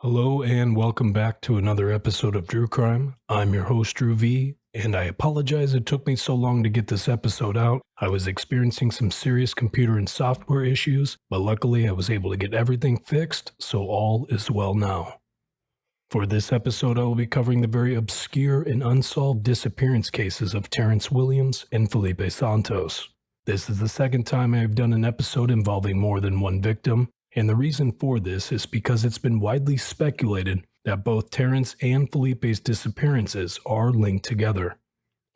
Hello and welcome back to another episode of Drue Crime. I'm your host Drew V, and I apologize it took me so long to get this episode out. I was experiencing some serious computer and software issues, but luckily I was able to get everything fixed, so all is well now. For this episode, I will be covering the very obscure and unsolved disappearance cases of Terrance Williams and Felipe Santos. This is the second time I have done an episode involving more than one victim, and the reason for this is because it's been widely speculated that both Terrance and Felipe's disappearances are linked together.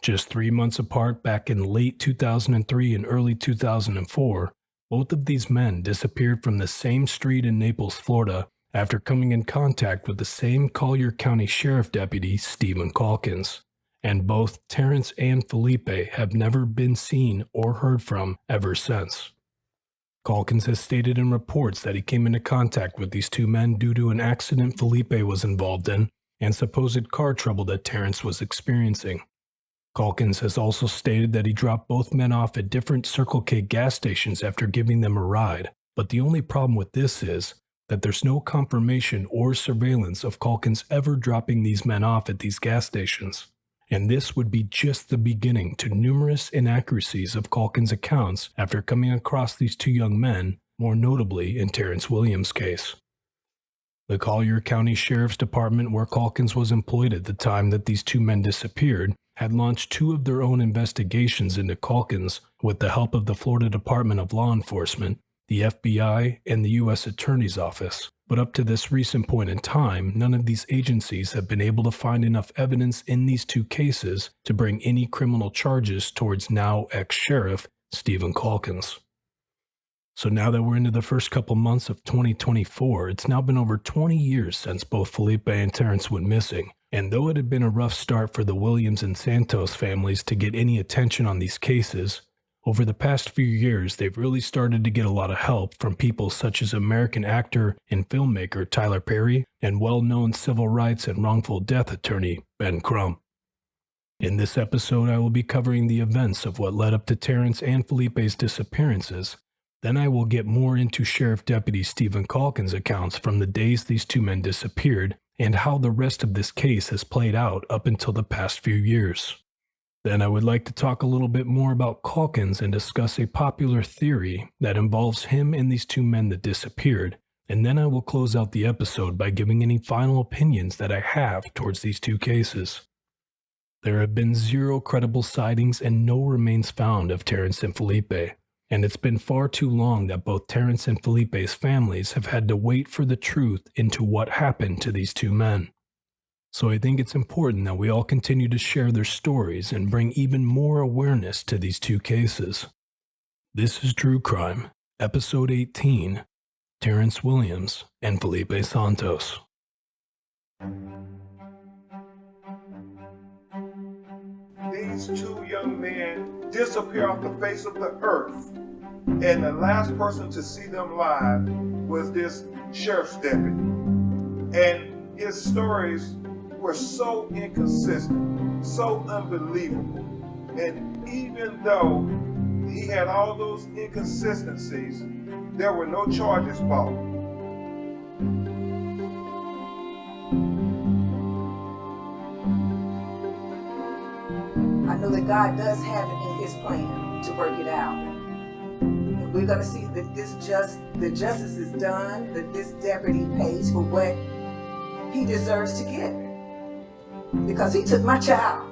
Just 3 months apart back in late 2003 and early 2004, both of these men disappeared from the same street in Naples, Florida, after coming in contact with the same Collier County Sheriff Deputy, Stephen Calkins. And both Terrance and Felipe have never been seen or heard from ever since. Calkins has stated in reports that he came into contact with these two men due to an accident Felipe was involved in and supposed car trouble that Terrance was experiencing. Calkins has also stated that he dropped both men off at different Circle K gas stations after giving them a ride, but the only problem with this is that there's no confirmation or surveillance of Calkins ever dropping these men off at these gas stations. And this would be just the beginning to numerous inaccuracies of Calkins' accounts after coming across these two young men, more notably in Terrance Williams' case. The Collier County Sheriff's Department, where Calkins was employed at the time that these two men disappeared, had launched two of their own investigations into Calkins with the help of the Florida Department of Law Enforcement, the FBI, and the U.S. Attorney's Office. But up to this recent point in time, none of these agencies have been able to find enough evidence in these two cases to bring any criminal charges towards now ex-sheriff Stephen Calkins. So now that we're into the first couple months of 2024, it's now been over 20 years since both Felipe and Terrance went missing. And though it had been a rough start for the Williams and Santos families to get any attention on these cases, over the past few years, they've really started to get a lot of help from people such as American actor and filmmaker Tyler Perry and well-known civil rights and wrongful death attorney Ben Crump. In this episode, I will be covering the events of what led up to Terrance and Felipe's disappearances. Then I will get more into Sheriff Deputy Stephen Calkins' accounts from the days these two men disappeared and how the rest of this case has played out up until the past few years. Then I would like to talk a little bit more about Calkins and discuss a popular theory that involves him and these two men that disappeared, and then I will close out the episode by giving any final opinions that I have towards these two cases. There have been 0 credible sightings and no remains found of Terrance and Felipe, and it's been far too long that both Terrance and Felipe's families have had to wait for the truth into what happened to these two men. So I think it's important that we all continue to share their stories and bring even more awareness to these two cases. This is Drue Crime, Episode 18, Terrance Williams and Felipe Santos. These two young men disappear off the face of the earth, and the last person to see them live was this sheriff's deputy. And his stories were so inconsistent, so unbelievable. And even though he had all those inconsistencies, there were no charges brought. I know that God does have it in his plan to work it out. And we're going to see that the justice is done, that this deputy pays for what he deserves to get. Because he took my child.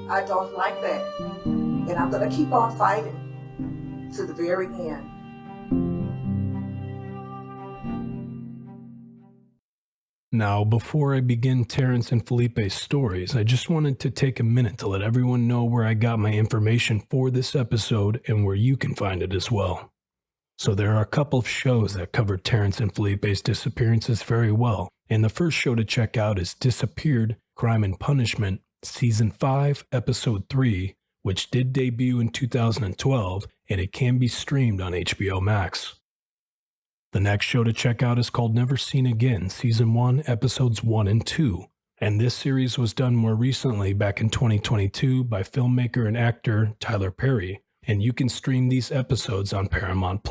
I don't like that. And I'm going to keep on fighting to the very end. Now, before I begin Terrance and Felipe's stories, I just wanted to take a minute to let everyone know where I got my information for this episode and where you can find it as well. So there are a couple of shows that cover Terrance and Felipe's disappearances very well, and the first show to check out is Disappeared, Crime and Punishment, Season 5, Episode 3, which did debut in 2012, and it can be streamed on HBOMax. The next show to check out is called Never Seen Again, Season 1, Episodes 1 and 2, and this series was done more recently back in 2022 by filmmaker and actor Tyler Perry, and you can stream these episodes on Paramount+.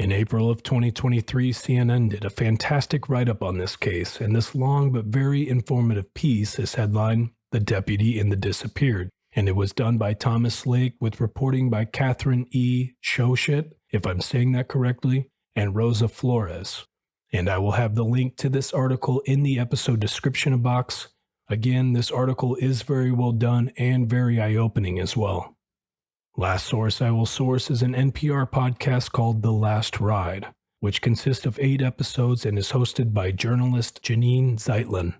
In April of 2023, CNN did a fantastic write-up on this case, and this long but very informative piece is headlined, "The Deputy in the Disappeared," and it was done by Thomas Lake with reporting by Catherine E. Shoshet, if I'm saying that correctly, and Rosa Flores. And I will have the link to this article in the episode description box. Again, this article is very well done and very eye-opening as well. Last source I will source is an NPR podcast called The Last Ride, which consists of 8 episodes and is hosted by journalist Janine Zeitlin.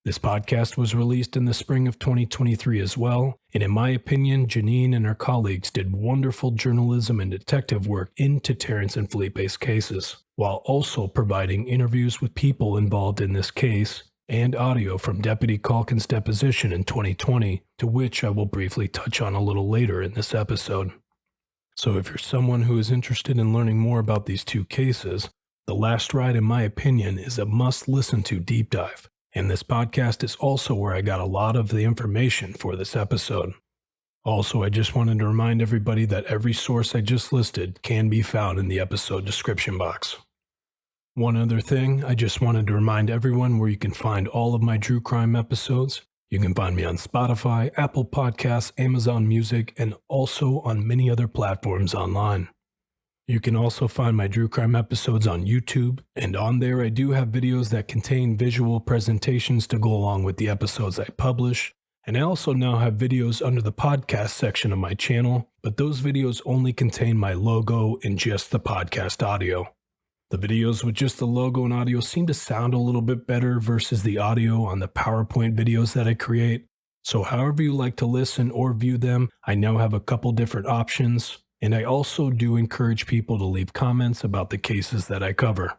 This podcast was released in the spring of 2023 as well, and in my opinion, Janine and her colleagues did wonderful journalism and detective work into Terrance and Felipe's cases, while also providing interviews with people involved in this case and audio from Deputy Calkins' deposition in 2020, to which I will briefly touch on a little later in this episode. So if you're someone who is interested in learning more about these 2 cases, The Last Ride, in my opinion, is a must-listen-to deep dive. And this podcast is also where I got a lot of the information for this episode. Also, I just wanted to remind everybody that every source I just listed can be found in the episode description box. One other thing, I just wanted to remind everyone where you can find all of my True Crime episodes. You can find me on Spotify, Apple Podcasts, Amazon Music, and also on many other platforms online. You can also find my True Crime episodes on YouTube, and on there I do have videos that contain visual presentations to go along with the episodes I publish, and I also now have videos under the podcast section of my channel, but those videos only contain my logo and just the podcast audio. The videos with just the logo and audio seem to sound a little bit better versus the audio on the PowerPoint videos that I create, so however you like to listen or view them, I now have a couple different options. And I also do encourage people to leave comments about the cases that I cover.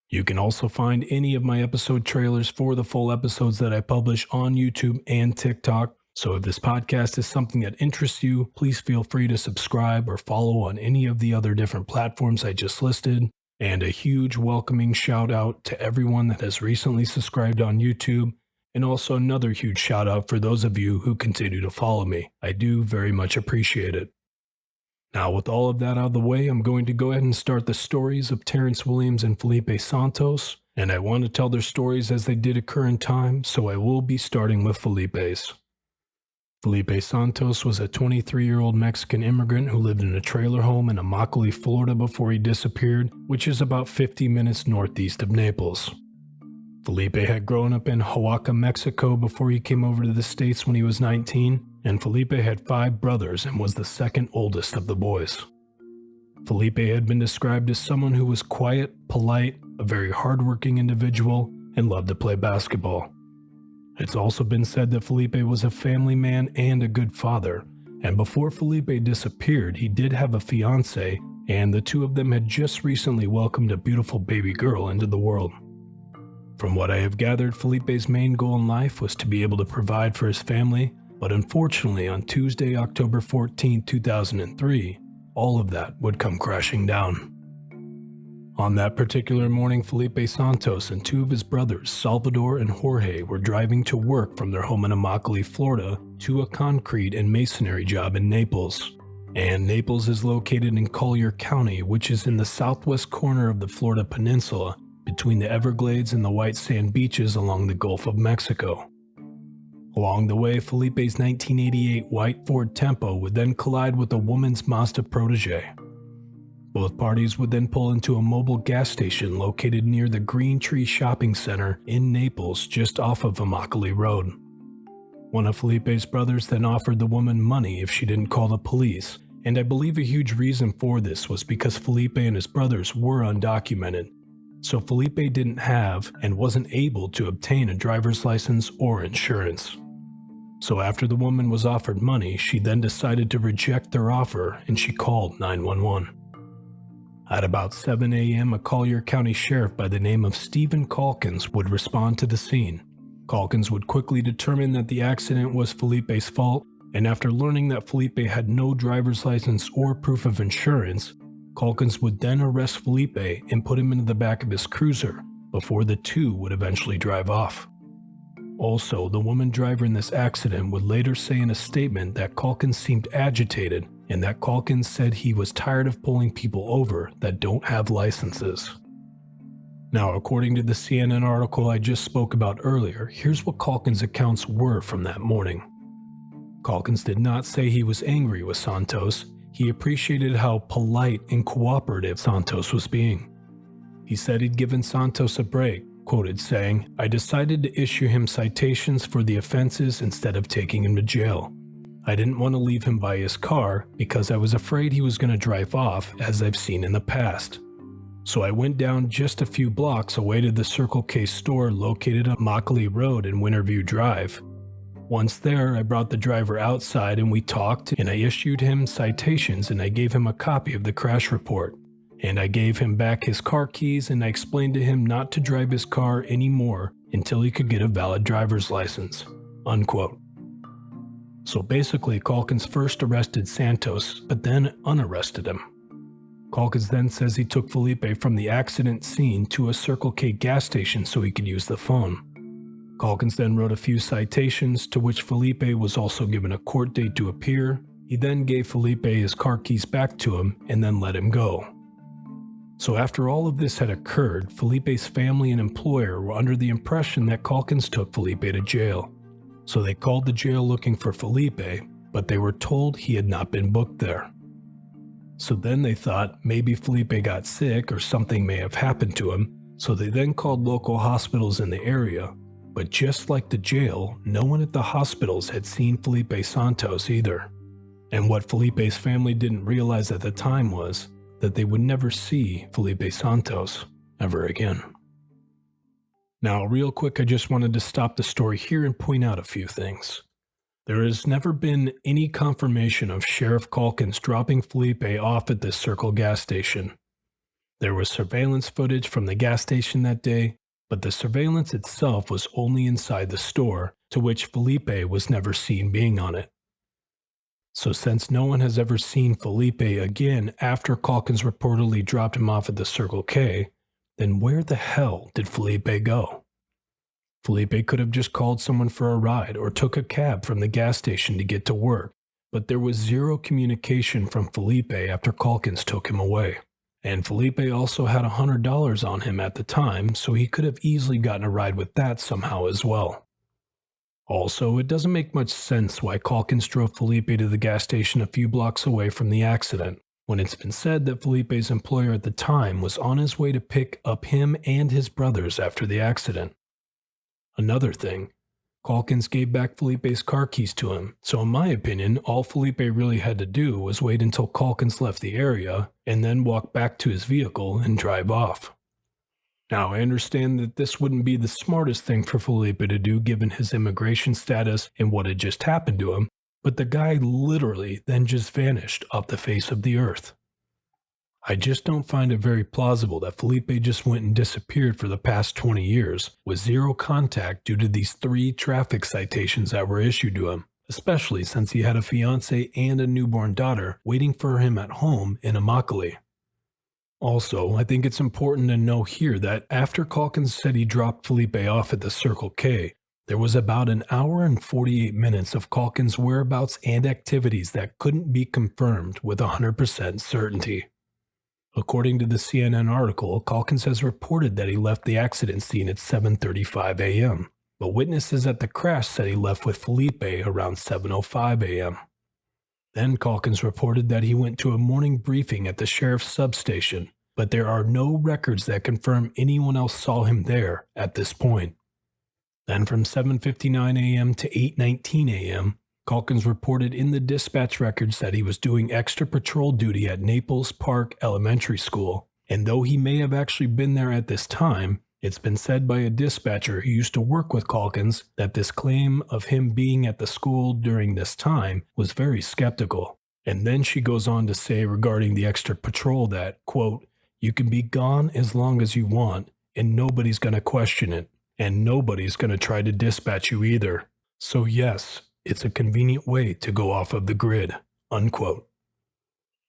You can also find any of my episode trailers for the full episodes that I publish on YouTube and TikTok. So if this podcast is something that interests you, please feel free to subscribe or follow on any of the other different platforms I just listed. And a huge welcoming shout out to everyone that has recently subscribed on YouTube. And also another huge shout out for those of you who continue to follow me. I do very much appreciate it. Now, with all of that out of the way, I'm going to go ahead and start the stories of Terrance Williams and Felipe Santos, and I want to tell their stories as they did occur in time, so I will be starting with Felipe's. Felipe Santos was a 23-year-old Mexican immigrant who lived in a trailer home in Immokalee, Florida before he disappeared, which is about 50 minutes northeast of Naples. Felipe had grown up in Oaxaca, Mexico before he came over to the States when he was 19, and Felipe had 5 brothers and was the second oldest of the boys. Felipe had been described as someone who was quiet, polite, a very hardworking individual, and loved to play basketball. It's also been said that Felipe was a family man and a good father, and before Felipe disappeared, he did have a fiancée, and the 2 of them had just recently welcomed a beautiful baby girl into the world. From what I have gathered, Felipe's main goal in life was to be able to provide for his family, but unfortunately on Tuesday, October 14, 2003, all of that would come crashing down. On that particular morning, Felipe Santos and 2 of his brothers, Salvador and Jorge, were driving to work from their home in Immokalee, Florida, to a concrete and masonry job in Naples. And Naples is located in Collier County, which is in the southwest corner of the Florida Peninsula, between the Everglades and the white sand beaches along the Gulf of Mexico. Along the way, Felipe's 1988 white Ford Tempo would then collide with a woman's Mazda Protege. Both parties would then pull into a mobile gas station located near the Green Tree Shopping Center in Naples, just off of Immokalee Road. One of Felipe's brothers then offered the woman money if she didn't call the police, and I believe a huge reason for this was because Felipe and his brothers were undocumented. So Felipe didn't have and wasn't able to obtain a driver's license or insurance. So after the woman was offered money, she then decided to reject their offer and she called 911. At about 7 a.m., a Collier County sheriff by the name of Stephen Calkins would respond to the scene. Calkins would quickly determine that the accident was Felipe's fault, and after learning that Felipe had no driver's license or proof of insurance, Calkins would then arrest Felipe and put him into the back of his cruiser before the 2 would eventually drive off. Also, the woman driver in this accident would later say in a statement that Calkins seemed agitated and that Calkins said he was tired of pulling people over that don't have licenses. Now, according to the CNN article I just spoke about earlier, here's what Calkins' accounts were from that morning. Calkins did not say he was angry with Santos. He appreciated how polite and cooperative Santos was being. He said he'd given Santos a break, quoted saying, "I decided to issue him citations for the offenses instead of taking him to jail. I didn't want to leave him by his car because I was afraid he was going to drive off, as I've seen in the past. So I went down just a few blocks away to the Circle K store located on Immokalee Road and Winterview Drive. Once there, I brought the driver outside and we talked, and I issued him citations and I gave him a copy of the crash report. And I gave him back his car keys and I explained to him not to drive his car anymore until he could get a valid driver's license." Unquote. So basically, Calkins first arrested Santos, but then unarrested him. Calkins then says he took Felipe from the accident scene to a Circle K gas station so he could use the phone. Calkins then wrote a few citations, to which Felipe was also given a court date to appear. He then gave Felipe his car keys back to him and then let him go. So after all of this had occurred, Felipe's family and employer were under the impression that Calkins took Felipe to jail. So they called the jail looking for Felipe, but they were told he had not been booked there. So then they thought maybe Felipe got sick or something may have happened to him, so they then called local hospitals in the area. But just like the jail, no one at the hospitals had seen Felipe Santos either. And what Felipe's family didn't realize at the time was that they would never see Felipe Santos ever again. Now, real quick, I just wanted to stop the story here and point out a few things. There has never been any confirmation of Sheriff Calkins dropping Felipe off at this Circle gas station. There was surveillance footage from the gas station that day, but the surveillance itself was only inside the store, to which Felipe was never seen being on it. So since no one has ever seen Felipe again after Calkins reportedly dropped him off at the Circle K, then where the hell did Felipe go? Felipe could have just called someone for a ride or took a cab from the gas station to get to work, but there was zero communication from Felipe after Calkins took him away. And Felipe also had $100 on him at the time, so he could have easily gotten a ride with that somehow as well. Also, it doesn't make much sense why Calkins drove Felipe to the gas station a few blocks away from the accident, when it's been said that Felipe's employer at the time was on his way to pick up him and his brothers after the accident. Another thing, Calkins gave back Felipe's car keys to him, so in my opinion, all Felipe really had to do was wait until Calkins left the area and then walk back to his vehicle and drive off. Now, I understand that this wouldn't be the smartest thing for Felipe to do given his immigration status and what had just happened to him, but the guy literally then just vanished off the face of the earth. I just don't find it very plausible that Felipe just went and disappeared for the past 20 years with zero contact due to these 3 traffic citations that were issued to him, especially since he had a fiancé and a newborn daughter waiting for him at home in Immokalee. Also, I think it's important to know here that after Calkins said he dropped Felipe off at the Circle K, there was about an hour and 48 minutes of Calkins' whereabouts and activities that couldn't be confirmed with 100% certainty. According to the CNN article, Calkins has reported that he left the accident scene at 7:35 a.m., but witnesses at the crash said he left with Felipe around 7:05 a.m. Then Calkins reported that he went to a morning briefing at the sheriff's substation, but there are no records that confirm anyone else saw him there at this point. Then from 7:59 a.m. to 8:19 a.m., Calkins reported in the dispatch records that he was doing extra patrol duty at Naples Park Elementary School, and though he may have actually been there at this time, it's been said by a dispatcher who used to work with Calkins that this claim of him being at the school during this time was very skeptical. And then she goes on to say regarding the extra patrol that, quote, "You can be gone as long as you want, and nobody's going to question it, and nobody's going to try to dispatch you either. So yes, it's a convenient way to go off of the grid," unquote.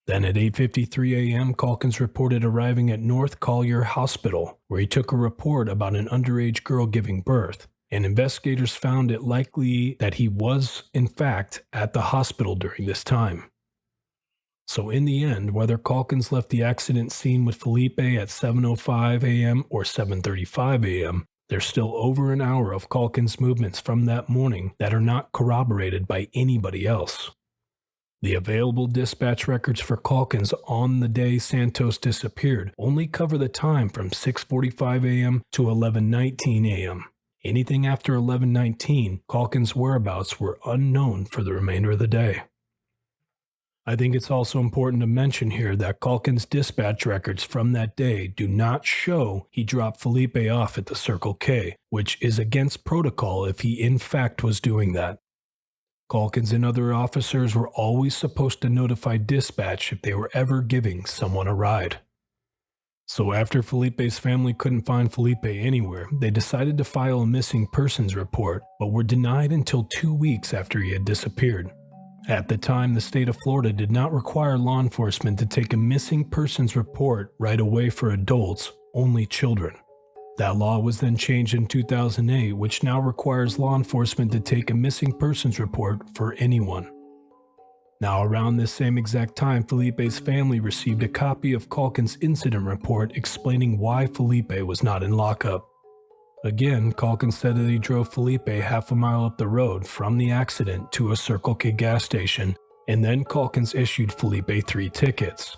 Then at 8:53 a.m., Calkins reported arriving at North Collier Hospital, where he took a report about an underage girl giving birth, and investigators found it likely that he was, in fact, at the hospital during this time. So in the end, whether Calkins left the accident scene with Felipe at 7:05 a.m. or 7:35 a.m., there's still over an hour of Calkins' movements from that morning that are not corroborated by anybody else. The available dispatch records for Calkins on the day Santos disappeared only cover the time from 6:45 a.m. to 11:19 a.m. Anything after 11:19, Calkins' whereabouts were unknown for the remainder of the day. I think it's also important to mention here that Calkins' dispatch records from that day do not show he dropped Felipe off at the Circle K, which is against protocol if he in fact was doing that. Calkins and other officers were always supposed to notify dispatch if they were ever giving someone a ride. So after Felipe's family couldn't find Felipe anywhere, they decided to file a missing persons report, but were denied until 2 weeks after he had disappeared. At the time, the state of Florida did not require law enforcement to take a missing persons report right away for adults, only children. That law was then changed in 2008, which now requires law enforcement to take a missing persons report for anyone. Now, around this same exact time, Felipe's family received a copy of Calkins' incident report explaining why Felipe was not in lockup. Again, Calkins said that he drove Felipe half a mile up the road from the accident to a Circle K gas station, and then Calkins issued Felipe 3 tickets.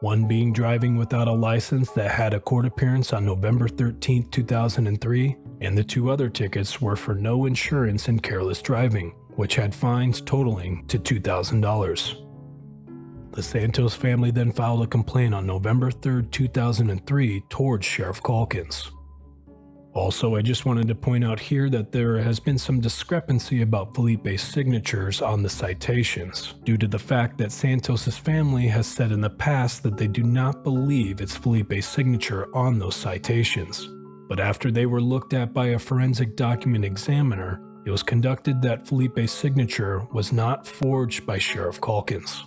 One being driving without a license that had a court appearance on November 13, 2003, and the 2 other tickets were for no insurance and careless driving, which had fines totaling to $2,000. The Santos family then filed a complaint on November 3, 2003 towards Sheriff Calkins. Also, I just wanted to point out here that there has been some discrepancy about Felipe's signatures on the citations, due to the fact that Santos' family has said in the past that they do not believe it's Felipe's signature on those citations. But after they were looked at by a forensic document examiner, it was conducted that Felipe's signature was not forged by Sheriff Calkins.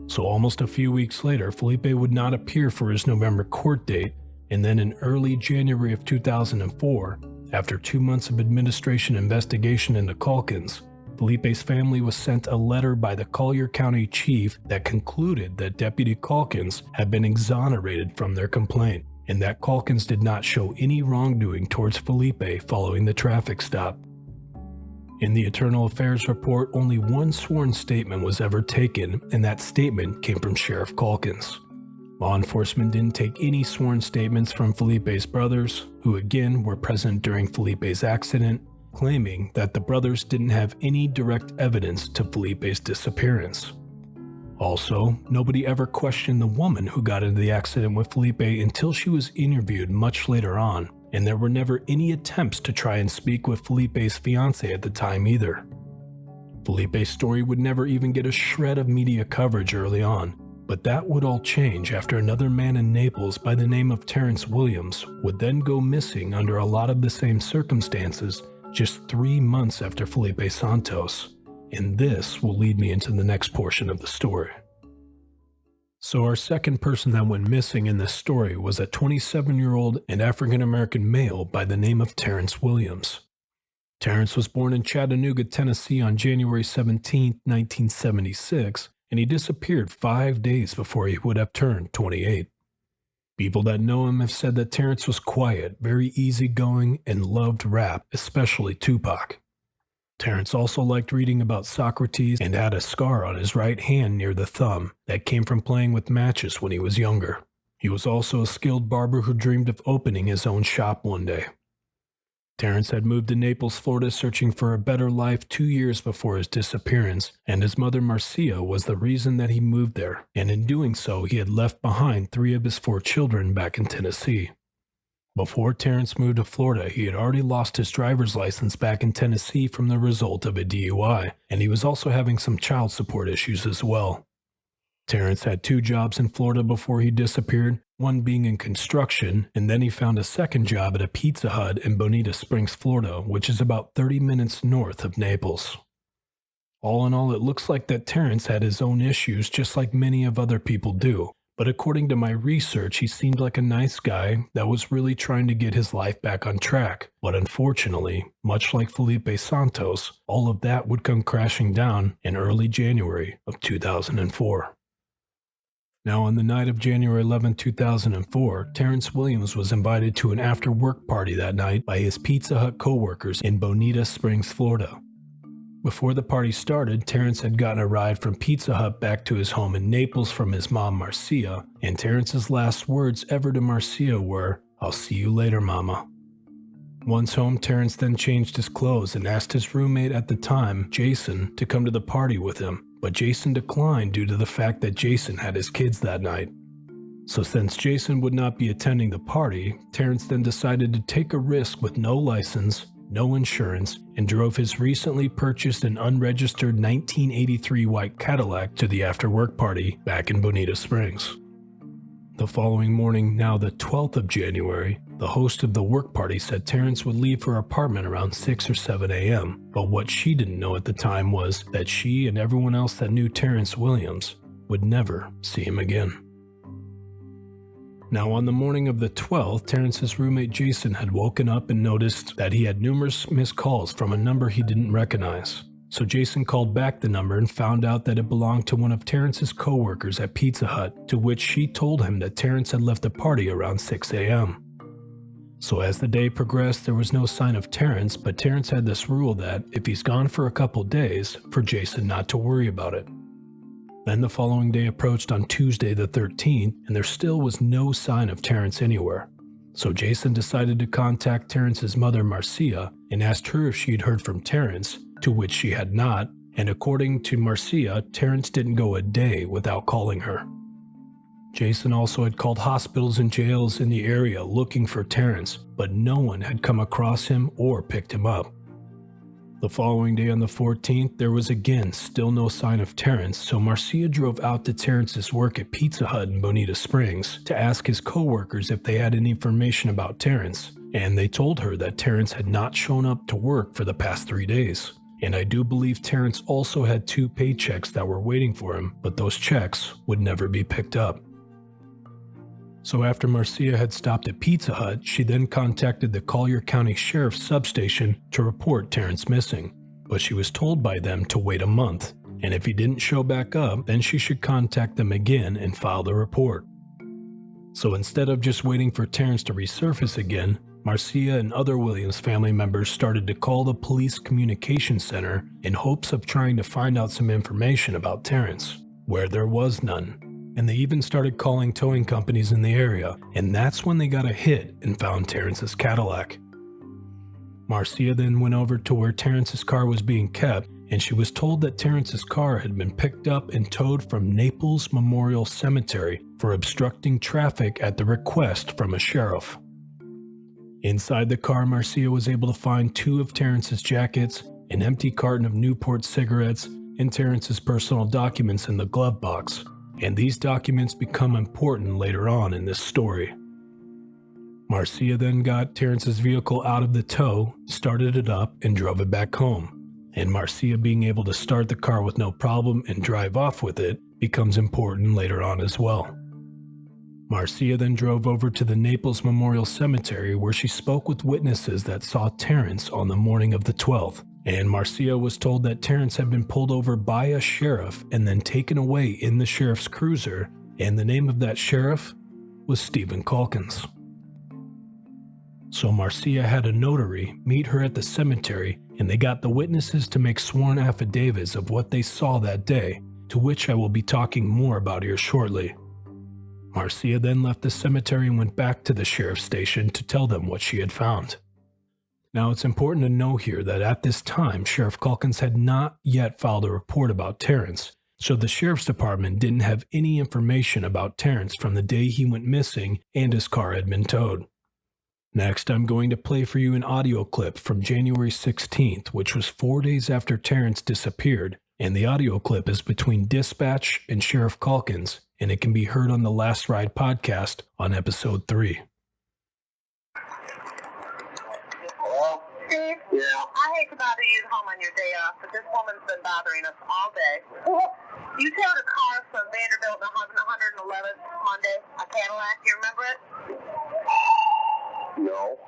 So almost a few weeks later, Felipe would not appear for his November court date, and then in early January of 2004, after 2 months of administration investigation into Calkins, Felipe's family was sent a letter by the Collier County Chief that concluded that Deputy Calkins had been exonerated from their complaint, and that Calkins did not show any wrongdoing towards Felipe following the traffic stop. In the Internal Affairs report, only one sworn statement was ever taken, and that statement came from Sheriff Calkins. Law enforcement didn't take any sworn statements from Felipe's brothers, who again were present during Felipe's accident, claiming that the brothers didn't have any direct evidence to Felipe's disappearance. Also, nobody ever questioned the woman who got into the accident with Felipe until she was interviewed much later on, and there were never any attempts to try and speak with Felipe's fiancée at the time either. Felipe's story would never even get a shred of media coverage early on, but that would all change after another man in Naples by the name of Terrance Williams would then go missing under a lot of the same circumstances just 3 months after Felipe Santos, and this will lead me into the next portion of the story. So our second person that went missing in this story was a 27-year-old and African-American male by the name of Terrance Williams. Terrance was born in Chattanooga, Tennessee on January 17, 1976, and he disappeared 5 days before he would have turned 28. People that know him have said that Terrance was quiet, very easygoing, and loved rap, especially Tupac. Terrance also liked reading about Socrates and had a scar on his right hand near the thumb that came from playing with matches when he was younger. He was also a skilled barber who dreamed of opening his own shop one day. Terrance had moved to Naples, Florida, searching for a better life 2 years before his disappearance, and his mother Marcia was the reason that he moved there, and in doing so he had left behind 3 of his 4 children back in Tennessee. Before Terrance moved to Florida, he had already lost his driver's license back in Tennessee from the result of a DUI, and he was also having some child support issues as well. Terrance had 2 jobs in Florida before he disappeared, one being in construction, and then he found a second job at a Pizza Hut in Bonita Springs, Florida, which is about 30 minutes north of Naples. All in all, it looks like that Terrance had his own issues just like many of other people do, But according to my research, he seemed like a nice guy that was really trying to get his life back on track. But unfortunately, much like Felipe Santos, all of that would come crashing down in early January of 2004. Now, on the night of January 11, 2004, Terrance Williams was invited to an after-work party that night by his Pizza Hut coworkers in Bonita Springs, Florida. Before the party started, Terrance had gotten a ride from Pizza Hut back to his home in Naples from his mom, Marcia, and Terrance's last words ever to Marcia were, "I'll see you later, Mama." Once home, Terrance then changed his clothes and asked his roommate at the time, Jason, to come to the party with him, but Jason declined due to the fact that Jason had his kids that night. So since Jason would not be attending the party, Terrance then decided to take a risk with no license, no insurance, and drove his recently purchased and unregistered 1983 white Cadillac to the after-work party back in Bonita Springs. The following morning, now the 12th of January, the host of the work party said Terrance would leave her apartment around 6 or 7 a.m., but what she didn't know at the time was that she and everyone else that knew Terrance Williams would never see him again. Now, on the morning of the 12th, Terrance's roommate Jason had woken up and noticed that he had numerous missed calls from a number he didn't recognize. So Jason called back the number and found out that it belonged to one of Terrance's coworkers at Pizza Hut, to which she told him that Terrance had left the party around 6 a.m. So as the day progressed, there was no sign of Terrance, but Terrance had this rule that if he's gone for a couple days, for Jason not to worry about it. Then the following day approached on Tuesday the 13th, and there still was no sign of Terrance anywhere. So Jason decided to contact Terrance's mother Marcia and asked her if she had heard from Terrance, to which she had not, and according to Marcia, Terrance didn't go a day without calling her. Jason also had called hospitals and jails in the area looking for Terrance, but no one had come across him or picked him up. The following day on the 14th, there was again still no sign of Terrance, so Marcia drove out to Terrance's work at Pizza Hut in Bonita Springs to ask his coworkers if they had any information about Terrance, and they told her that Terrance had not shown up to work for the past 3 days. And I do believe Terrance also had 2 paychecks that were waiting for him, but those checks would never be picked up. So after Marcia had stopped at Pizza Hut, she then contacted the Collier County Sheriff's substation to report Terrance missing, but she was told by them to wait a month, and if he didn't show back up, then she should contact them again and file the report. So instead of just waiting for Terrance to resurface again, Marcia and other Williams family members started to call the police communication center in hopes of trying to find out some information about Terrance, where there was none. And they even started calling towing companies in the area, and that's when they got a hit and found Terrance's Cadillac. Marcia then went over to where Terrance's car was being kept, and she was told that Terrance's car had been picked up and towed from Naples Memorial Cemetery for obstructing traffic at the request from a sheriff. Inside the car, Marcia was able to find 2 of Terrance's jackets, an empty carton of Newport cigarettes, and Terrance's personal documents in the glove box. And these documents become important later on in this story. Marcia then got Terrance's vehicle out of the tow, started it up, and drove it back home. And Marcia being able to start the car with no problem and drive off with it becomes important later on as well. Marcia then drove over to the Naples Memorial Cemetery where she spoke with witnesses that saw Terrance on the morning of the 12th. And Marcia was told that Terrance had been pulled over by a sheriff and then taken away in the sheriff's cruiser, and the name of that sheriff was Stephen Calkins. So Marcia had a notary meet her at the cemetery, and they got the witnesses to make sworn affidavits of what they saw that day, to which I will be talking more about here shortly. Marcia then left the cemetery and went back to the sheriff's station to tell them what she had found. Now, it's important to know here that at this time, Sheriff Calkins had not yet filed a report about Terrance, so the sheriff's department didn't have any information about Terrance from the day he went missing and his car had been towed. Next, I'm going to play for you an audio clip from January 16th, which was 4 days after Terrance disappeared, and the audio clip is between Dispatch and Sheriff Calkins, and it can be heard on the Last Ride podcast on episode 3. Yeah. I hate to bother you at home on your day off, but this woman's been bothering us all day. You towed a car from Vanderbilt to 111th Monday, a Cadillac. You remember it? No.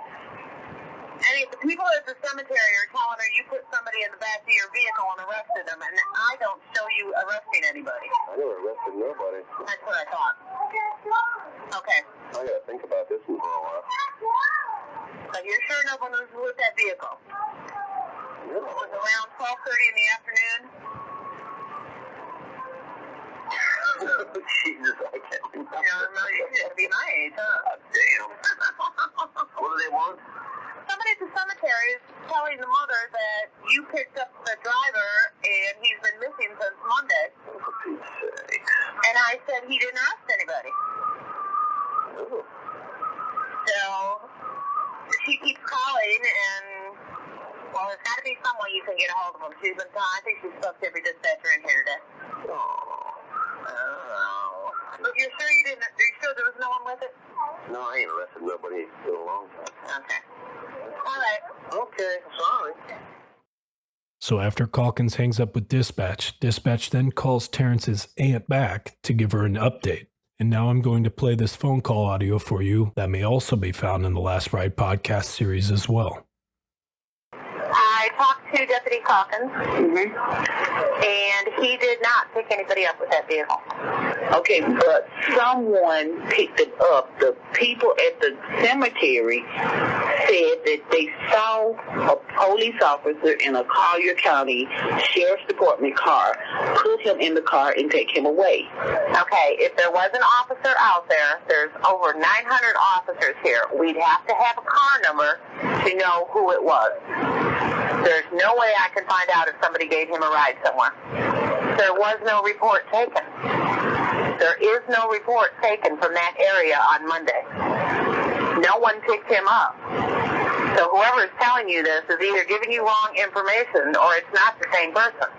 And the people at the cemetery are telling her you put somebody in the back of your vehicle and arrested them, and I don't show you arresting anybody. I never arrested nobody. That's what I thought. Okay. I gotta think about this one for a while. So you're sure no one was with that vehicle? No. It was around 12:30 in the afternoon? Jesus, I can't remember. You should be my age, huh? Damn. What do they want? Somebody at the cemetery is telling the mother that you picked up the driver and he's been missing since Monday. And I said he didn't arrest anybody. Oh. So she keeps calling and, well, there's got to be someone you can get a hold of him. She's been calling. I think she spoke to every dispatcher in here today. Oh. But you're sure there was no one with it? No, I ain't arrested nobody in a long time. Okay. All right. Okay, sorry. So after Calkins hangs up with dispatch then calls Terrance's aunt back to give her an update. And now I'm going to play this phone call audio for you that may also be found in the Last Ride podcast series as well. I talked to Deputy Calkins, and he did not pick anybody up with that vehicle. Okay, but someone picked it up. The people at the cemetery said that they saw a police officer in a Collier County Sheriff's Department car put him in the car and take him away. Okay, if there was an officer out there, there's over 900 officers here. We'd have to have a car number to know who it was. There's no way I can find out if somebody gave him a ride somewhere. There was no report taken. There is no report taken from that area on Monday. No one picked him up. So whoever is telling you this is either giving you wrong information or it's not the same person.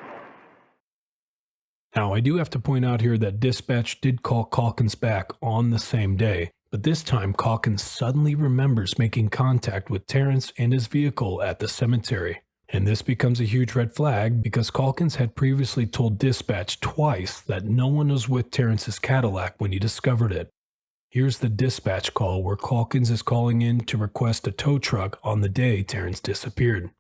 Now, I do have to point out here that dispatch did call Calkins back on the same day, but this time Calkins suddenly remembers making contact with Terrance and his vehicle at the cemetery. And this becomes a huge red flag because Calkins had previously told dispatch twice that no one was with Terrance's Cadillac when he discovered it. Here's the dispatch call where Calkins is calling in to request a tow truck on the day Terrance disappeared.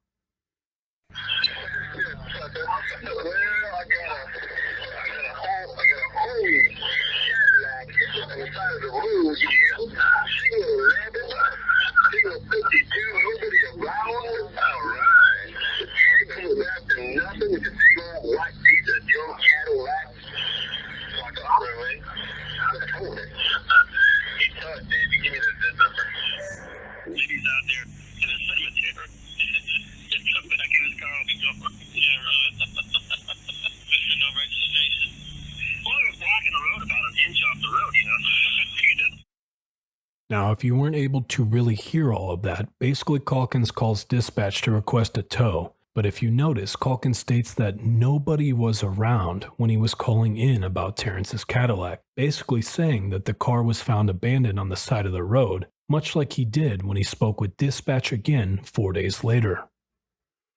Now, if you weren't able to really hear all of that, basically Calkins calls dispatch to request a tow. But if you notice, Calkins states that nobody was around when he was calling in about Terrance's Cadillac, basically saying that the car was found abandoned on the side of the road, much like he did when he spoke with dispatch again 4 days later.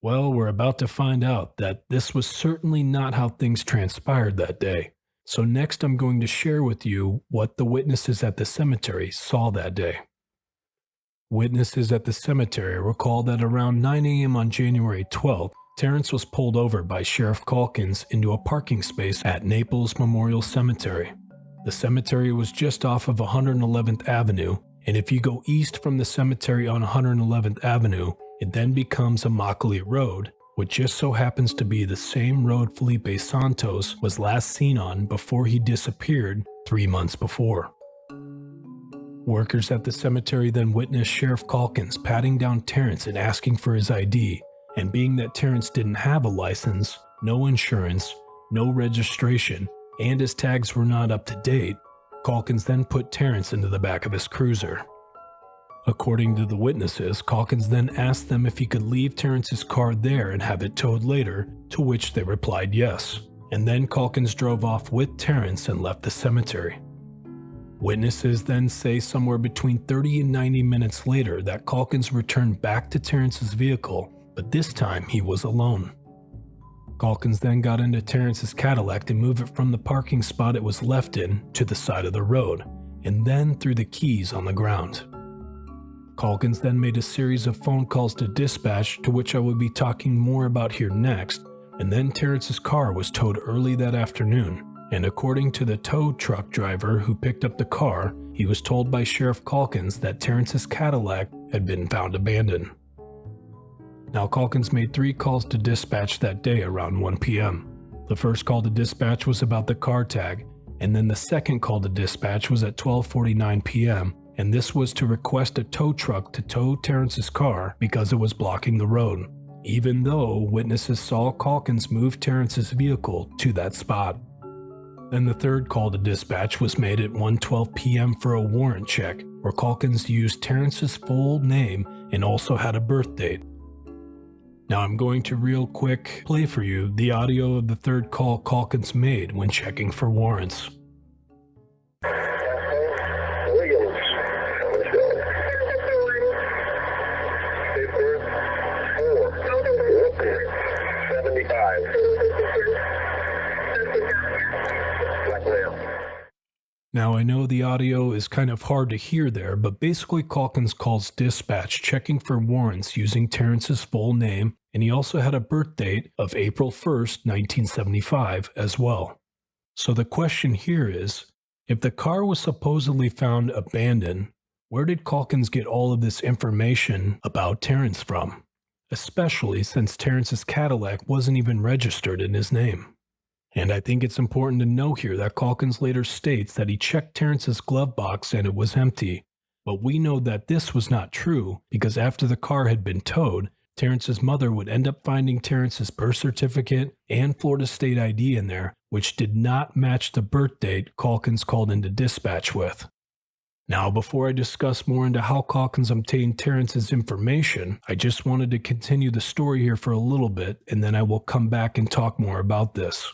Well, we're about to find out that this was certainly not how things transpired that day. So next I'm going to share with you what the witnesses at the cemetery saw that day. Witnesses at the cemetery recall that around 9 a.m. on January 12th, Terrance was pulled over by Sheriff Calkins into a parking space at Naples Memorial Cemetery. The cemetery was just off of 111th Avenue, and if you go east from the cemetery on 111th Avenue, it then becomes Immokalee Road, which just so happens to be the same road Felipe Santos was last seen on before he disappeared 3 months before. Workers at the cemetery then witnessed Sheriff Calkins patting down Terrance and asking for his ID, and being that Terrance didn't have a license, no insurance, no registration, and his tags were not up to date, Calkins then put Terrance into the back of his cruiser. According to the witnesses, Calkins then asked them if he could leave Terrance's car there and have it towed later, to which they replied yes. And then Calkins drove off with Terrance and left the cemetery. Witnesses then say somewhere between 30 and 90 minutes later that Calkins returned back to Terrance's vehicle, but this time he was alone. Calkins then got into Terrance's Cadillac to move it from the parking spot it was left in to the side of the road, and then threw the keys on the ground. Calkins then made a series of phone calls to dispatch, to which I will be talking more about here next, and then Terrance's car was towed early that afternoon, and according to the tow truck driver who picked up the car, he was told by Sheriff Calkins that Terrance's Cadillac had been found abandoned. Now, Calkins made 3 calls to dispatch that day around 1 p.m. The first call to dispatch was about the car tag, and then the second call to dispatch was at 12:49 p.m., and this was to request a tow truck to tow Terrance's car because it was blocking the road, even though witnesses saw Calkins move Terrance's vehicle to that spot. Then the third call to dispatch was made at 1:12 p.m. for a warrant check, where Calkins used Terrance's full name and also had a birth date. Now I'm going to real quick play for you the audio of the third call Calkins made when checking for warrants. Now I know the audio is kind of hard to hear there, but basically Calkins calls dispatch checking for warrants using Terrance's full name, and he also had a birth date of April 1st, 1975 as well. So the question here is, if the car was supposedly found abandoned, where did Calkins get all of this information about Terrance from? Especially since Terrance's Cadillac wasn't even registered in his name. And I think it's important to know here that Calkins later states that he checked Terrance's glove box and it was empty, but we know that this was not true because after the car had been towed, Terrance's mother would end up finding Terrance's birth certificate and Florida State ID in there, which did not match the birth date Calkins called into dispatch with. Now, before I discuss more into how Calkins obtained Terrance's information, I just wanted to continue the story here for a little bit, and then I will come back and talk more about this.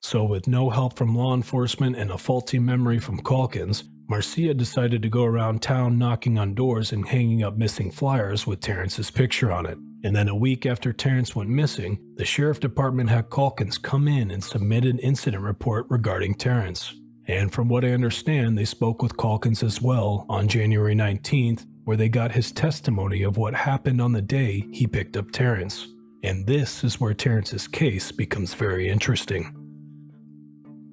So with no help from law enforcement and a faulty memory from Calkins, Marcia decided to go around town knocking on doors and hanging up missing flyers with Terrance's picture on it. And then a week after Terrance went missing, the sheriff department had Calkins come in and submit an incident report regarding Terrance. And from what I understand, they spoke with Calkins as well on January 19th, where they got his testimony of what happened on the day he picked up Terrance. And this is where Terrance's case becomes very interesting.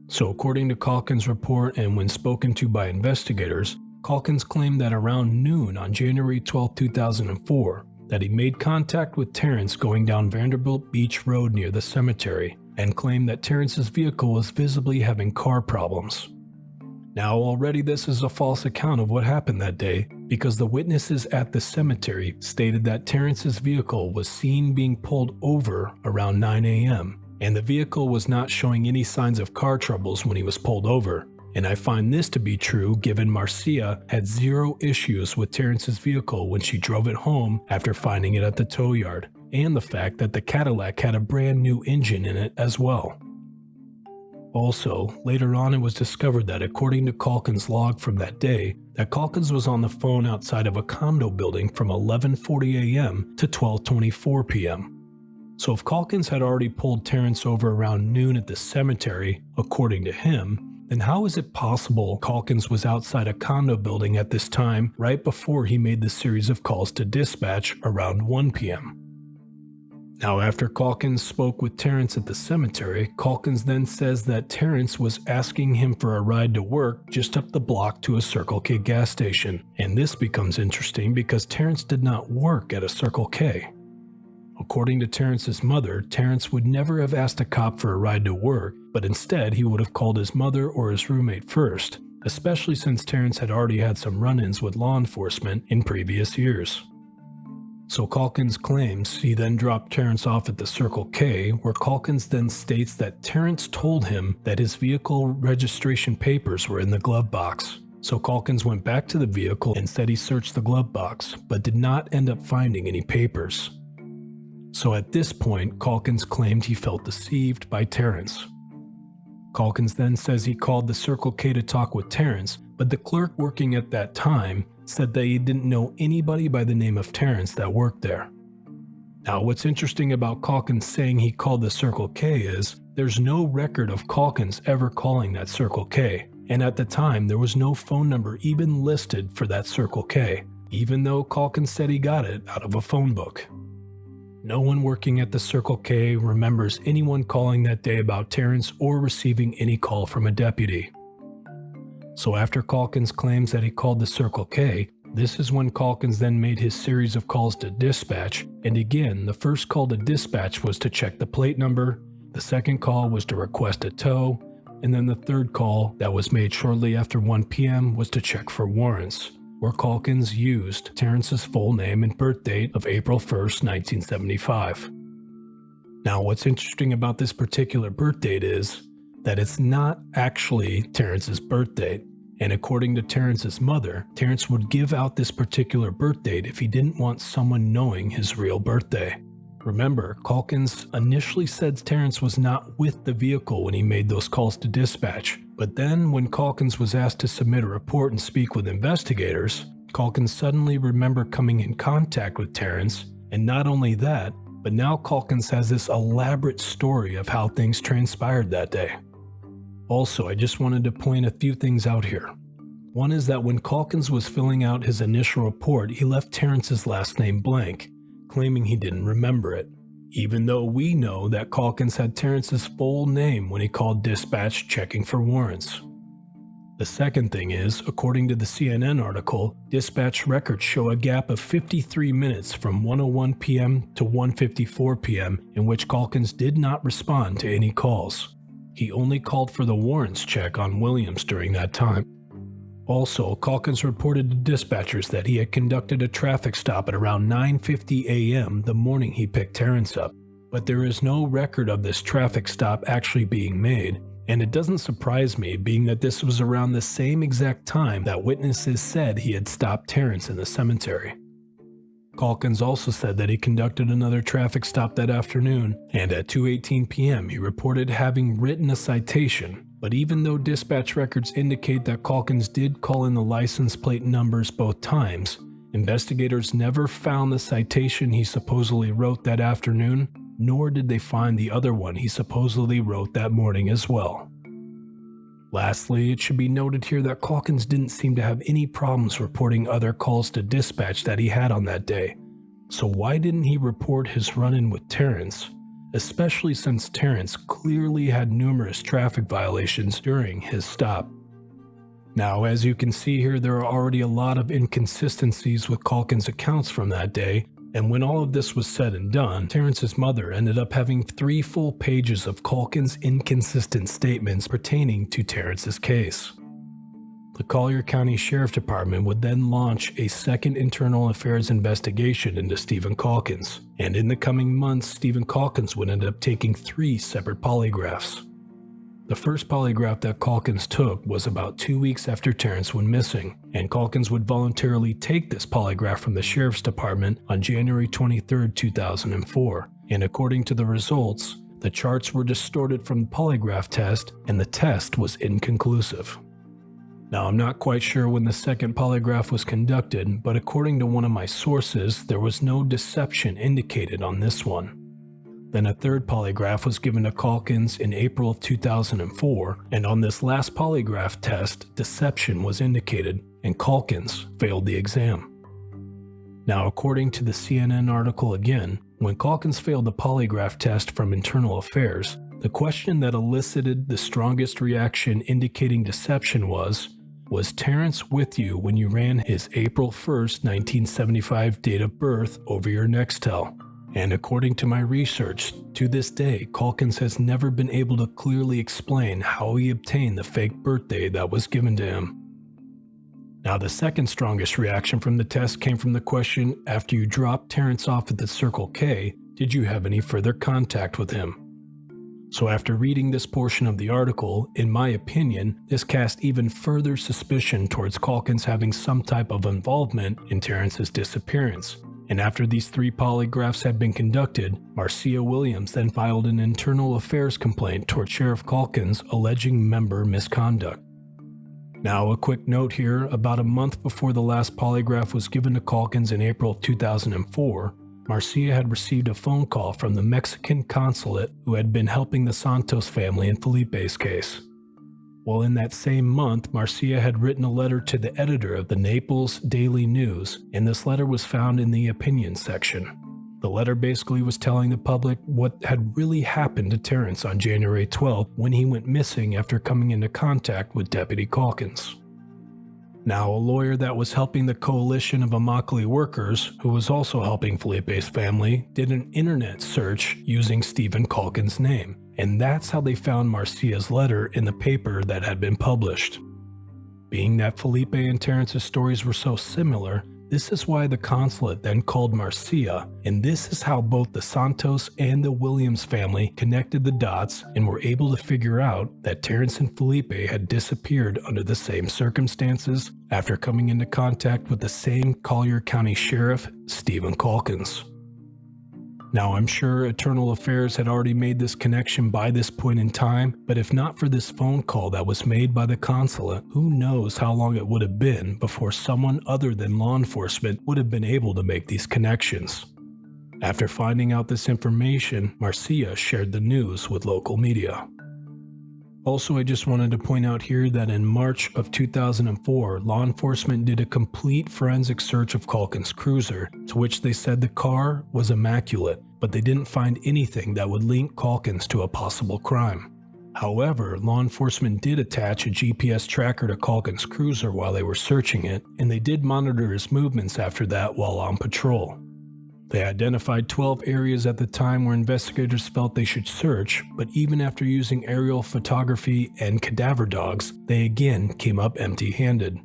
So according to Calkins' report and when spoken to by investigators, Calkins claimed that around noon on January 12, 2004, that he made contact with Terrance going down Vanderbilt Beach Road near the cemetery, and claimed that Terrance's vehicle was visibly having car problems. Now already this is a false account of what happened that day, because the witnesses at the cemetery stated that Terrance's vehicle was seen being pulled over around 9 a.m., and the vehicle was not showing any signs of car troubles when he was pulled over. And I find this to be true given Marcia had zero issues with Terrance's vehicle when she drove it home after finding it at the tow yard, and the fact that the Cadillac had a brand new engine in it as well. Also, later on it was discovered that according to Calkins' log from that day, that Calkins was on the phone outside of a condo building from 11:40 a.m. to 12:24 p.m. So if Calkins had already pulled Terrance over around noon at the cemetery, according to him, then how is it possible Calkins was outside a condo building at this time right before he made the series of calls to dispatch around 1 p.m.? Now after Calkins spoke with Terrance at the cemetery, Calkins then says that Terrance was asking him for a ride to work just up the block to a Circle K gas station. And this becomes interesting because Terrance did not work at a Circle K. According to Terrance's mother, Terrance would never have asked a cop for a ride to work, but instead he would have called his mother or his roommate first, especially since Terrance had already had some run-ins with law enforcement in previous years. So Calkins claims he then dropped Terrance off at the Circle K, where Calkins then states that Terrance told him that his vehicle registration papers were in the glove box. So Calkins went back to the vehicle and said he searched the glove box, but did not end up finding any papers. So at this point, Calkins claimed he felt deceived by Terrance. Calkins then says he called the Circle K to talk with Terrance, but the clerk working at that time said that he didn't know anybody by the name of Terrance that worked there. Now, what's interesting about Calkins saying he called the Circle K is there's no record of Calkins ever calling that Circle K, and at the time there was no phone number even listed for that Circle K, even though Calkins said he got it out of a phone book. No one working at the Circle K remembers anyone calling that day about Terrance or receiving any call from a deputy. So after Calkins claims that he called the Circle K, this is when Calkins then made his series of calls to dispatch, and again, the first call to dispatch was to check the plate number, the second call was to request a tow, and then the third call that was made shortly after 1 p.m. was to check for warrants, where Calkins used Terrance's full name and birth date of April 1st, 1975. Now, what's interesting about this particular birth date is that it's not actually Terrance's birth date. And according to Terrance's mother, Terrance would give out this particular birth date if he didn't want someone knowing his real birthday. Remember, Calkins initially said Terrance was not with the vehicle when he made those calls to dispatch, but then when Calkins was asked to submit a report and speak with investigators, Calkins suddenly remembered coming in contact with Terrance, and not only that, but now Calkins has this elaborate story of how things transpired that day. Also, I just wanted to point a few things out here. One is that when Calkins was filling out his initial report, he left Terrance's last name blank, claiming he didn't remember it, even though we know that Calkins had Terrance's full name when he called dispatch checking for warrants. The second thing is, according to the CNN article, dispatch records show a gap of 53 minutes from 1:01 p.m. to 1:54 p.m. in which Calkins did not respond to any calls. He only called for the warrants check on Williams during that time. Also, Calkins reported to dispatchers that he had conducted a traffic stop at around 9:50 a.m. the morning he picked Terrance up, but there is no record of this traffic stop actually being made, and it doesn't surprise me being that this was around the same exact time that witnesses said he had stopped Terrance in the cemetery. Calkins also said that he conducted another traffic stop that afternoon, and at 2:18 p.m. he reported having written a citation, but even though dispatch records indicate that Calkins did call in the license plate numbers both times, investigators never found the citation he supposedly wrote that afternoon, nor did they find the other one he supposedly wrote that morning as well. Lastly, it should be noted here that Calkins didn't seem to have any problems reporting other calls to dispatch that he had on that day. So why didn't he report his run-in with Terrance, especially since Terrance clearly had numerous traffic violations during his stop? Now, as you can see here, there are already a lot of inconsistencies with Calkins' accounts from that day, and when all of this was said and done, Terrance's mother ended up having 3 full pages of Calkins' inconsistent statements pertaining to Terrance's case. The Collier County Sheriff Department would then launch a second internal affairs investigation into Stephen Calkins, and in the coming months, Stephen Calkins would end up taking 3 separate polygraphs. The first polygraph that Calkins took was about 2 weeks after Terrance went missing, and Calkins would voluntarily take this polygraph from the Sheriff's Department on January 23, 2004, and according to the results, the charts were distorted from the polygraph test and the test was inconclusive. Now, I'm not quite sure when the second polygraph was conducted, but according to one of my sources, there was no deception indicated on this one. Then a third polygraph was given to Calkins in April of 2004, and on this last polygraph test, deception was indicated, and Calkins failed the exam. Now, according to the CNN article again, when Calkins failed the polygraph test from Internal Affairs, the question that elicited the strongest reaction indicating deception was Terrance with you when you ran his April 1st, 1975 date of birth over your Nextel? And according to my research, to this day, Calkins has never been able to clearly explain how he obtained the fake birthday that was given to him. Now, the second strongest reaction from the test came from the question, after you dropped Terrance off at the Circle K, did you have any further contact with him? So after reading this portion of the article, in my opinion, this cast even further suspicion towards Calkins having some type of involvement in Terrance's disappearance. And after these 3 polygraphs had been conducted, Marcia Williams then filed an internal affairs complaint toward Sheriff Calkins alleging member misconduct. Now, a quick note here, about a month before the last polygraph was given to Calkins in April of 2004, Marcia had received a phone call from the Mexican consulate who had been helping the Santos family in Felipe's case. Well, in that same month, Marcia had written a letter to the editor of the Naples Daily News, and this letter was found in the opinion section. The letter basically was telling the public what had really happened to Terrance on January 12th when he went missing after coming into contact with Deputy Calkins. Now, a lawyer that was helping the coalition of Immokalee workers, who was also helping Felipe's family, did an internet search using Stephen Calkins' name, and that's how they found Marcia's letter in the paper that had been published. Being that Felipe and Terrance's stories were so similar, this is why the consulate then called Marcia, and this is how both the Santos and the Williams family connected the dots and were able to figure out that Terrance and Felipe had disappeared under the same circumstances after coming into contact with the same Collier County Sheriff, Stephen Calkins. Now, I'm sure Eternal Affairs had already made this connection by this point in time, but if not for this phone call that was made by the consulate, who knows how long it would have been before someone other than law enforcement would have been able to make these connections. After finding out this information, Marcia shared the news with local media. Also, I just wanted to point out here that in March of 2004, law enforcement did a complete forensic search of Calkins' cruiser, to which they said the car was immaculate, but they didn't find anything that would link Calkins to a possible crime. However, law enforcement did attach a GPS tracker to Calkins' cruiser while they were searching it, and they did monitor his movements after that while on patrol. They identified 12 areas at the time where investigators felt they should search, but even after using aerial photography and cadaver dogs, they again came up empty-handed.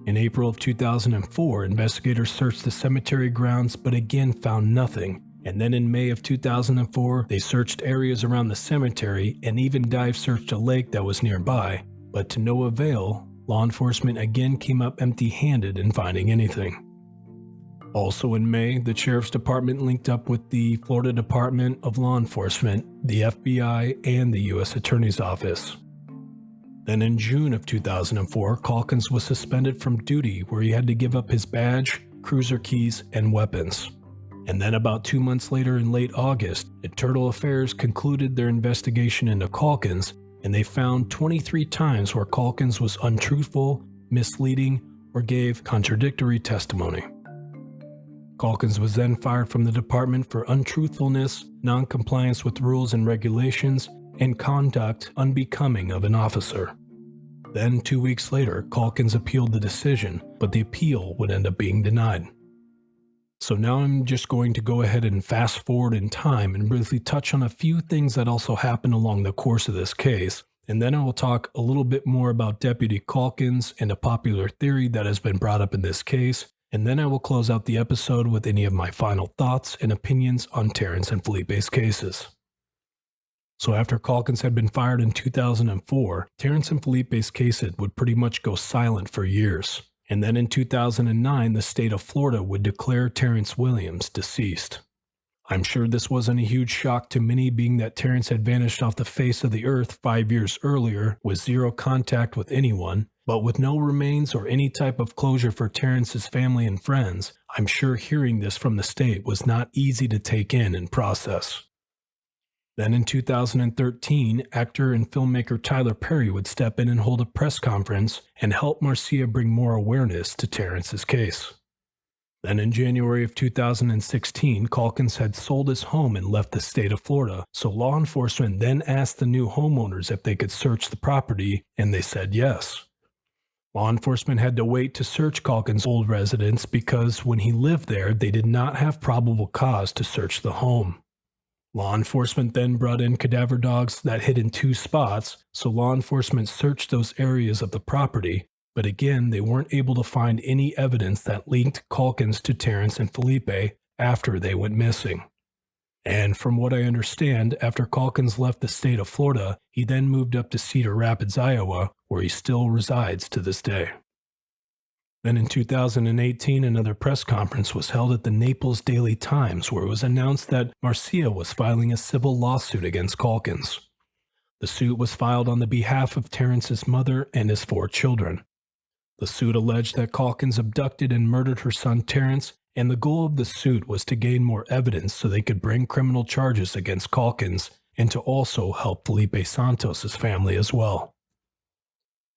In April of 2004, investigators searched the cemetery grounds but again found nothing, and then in May of 2004, they searched areas around the cemetery and even dive searched a lake that was nearby, but to no avail, law enforcement again came up empty-handed in finding anything. Also in May, the Sheriff's Department linked up with the Florida Department of Law Enforcement, the FBI, and the U.S. Attorney's Office. Then in June of 2004, Calkins was suspended from duty where he had to give up his badge, cruiser keys, and weapons. And then about 2 months later in late August, Eternal Affairs concluded their investigation into Calkins, and they found 23 times where Calkins was untruthful, misleading, or gave contradictory testimony. Calkins was then fired from the department for untruthfulness, non-compliance with rules and regulations, and conduct unbecoming of an officer. Then 2 weeks later, Calkins appealed the decision, but the appeal would end up being denied. So now I'm just going to go ahead and fast forward in time and briefly touch on a few things that also happened along the course of this case, and then I will talk a little bit more about Deputy Calkins and a popular theory that has been brought up in this case, and then I will close out the episode with any of my final thoughts and opinions on Terrance and Felipe's cases. So after Calkins had been fired in 2004, Terrance and Felipe's cases would pretty much go silent for years. And then in 2009, the state of Florida would declare Terrance Williams deceased. I'm sure this wasn't a huge shock to many, being that Terrance had vanished off the face of the earth 5 years earlier with zero contact with anyone, but with no remains or any type of closure for Terrance's family and friends. I'm sure hearing this from the state was not easy to take in and process. Then in 2013, actor and filmmaker Tyler Perry would step in and hold a press conference and help Marcia bring more awareness to Terrance's case. Then in January of 2016, Calkins had sold his home and left the state of Florida, so law enforcement then asked the new homeowners if they could search the property, and they said yes. Law enforcement had to wait to search Calkins' old residence because when he lived there, they did not have probable cause to search the home. Law enforcement then brought in cadaver dogs that hid in 2 spots, so law enforcement searched those areas of the property, but again, they weren't able to find any evidence that linked Calkins to Terrance and Felipe after they went missing. And from what I understand, after Calkins left the state of Florida, he then moved up to Cedar Rapids, Iowa, where he still resides to this day. Then in 2018, another press conference was held at the Naples Daily Times, where it was announced that Marcia was filing a civil lawsuit against Calkins. The suit was filed on the behalf of Terrance's mother and his 4 children. The suit alleged that Calkins abducted and murdered her son Terrance and the goal of the suit was to gain more evidence so they could bring criminal charges against Calkins and to also help Felipe Santos' family as well.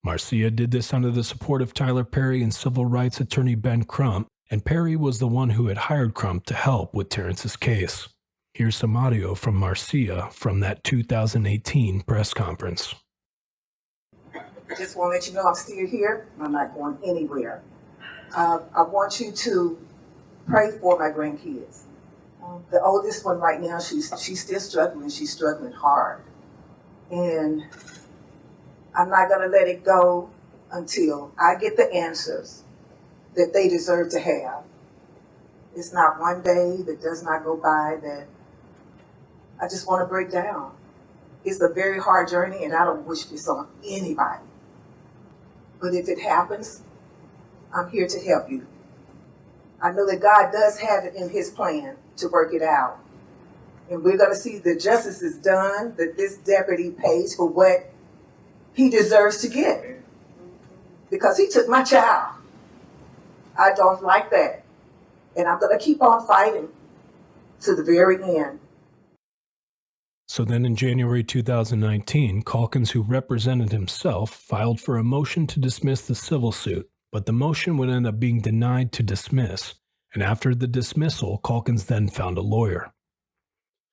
Marcia did this under the support of Tyler Perry and civil rights attorney Ben Crump, and Perry was the one who had hired Crump to help with Terrance's case. Here's some audio from Marcia from that 2018 press conference. I just want to let you know I'm still here. I'm not going anywhere. I want you to pray for my grandkids. The oldest one right now, she's still struggling. She's struggling hard. And I'm not going to let it go until I get the answers that they deserve to have. It's not one day that does not go by that I just want to break down. It's a very hard journey, and I don't wish this on anybody. But if it happens, I'm here to help you. I know that God does have it in his plan to work it out. And we're going to see the justice is done, that this deputy pays for what he deserves to get. Because he took my child. I don't like that. And I'm going to keep on fighting to the very end. So then in January 2019, Calkins, who represented himself, filed for a motion to dismiss the civil suit, but the motion would end up being denied to dismiss, and after the dismissal, Calkins then found a lawyer.